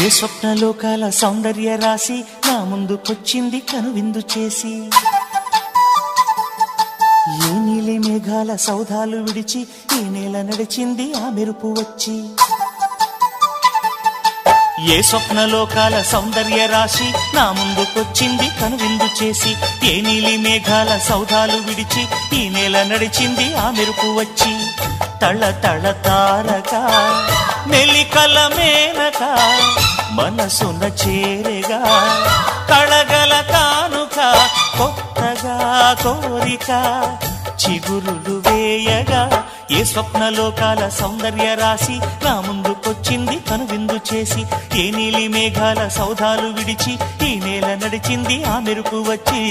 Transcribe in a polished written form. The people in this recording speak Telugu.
ఏ స్వప్నలోకాల సౌందర్య రాశి నా ముందుకొచ్చింది కనువిందు చేసి, ఏ నీలి మేఘాల సౌధాలు విడిచి ఈ నేల నడిచింది ఆ మెరుపు వచ్చి. ఏ స్వప్నలోకాల సౌందర్య రాశి నా ముందుకొచ్చింది కనువిందు చేసి, ఏ నీలి మేఘాల సౌధాలు విడిచి ఈ నేల నడిచింది ఆ మెరుపు వచ్చి. తళ తళ తారక మెలికల మేనక మనసున చేరగా కళగల కానుక కొత్తగా కోరిక చిగురులు వేయగా. ఏ స్వప్నలోకాల సౌందర్య రాశి నా ముందుకొచ్చింది కనువిందు చేసి, ఏ నీలి మేఘాల సౌధాలు విడిచి ఈ నేల నడిచింది ఆ మెరుపు వచ్చి.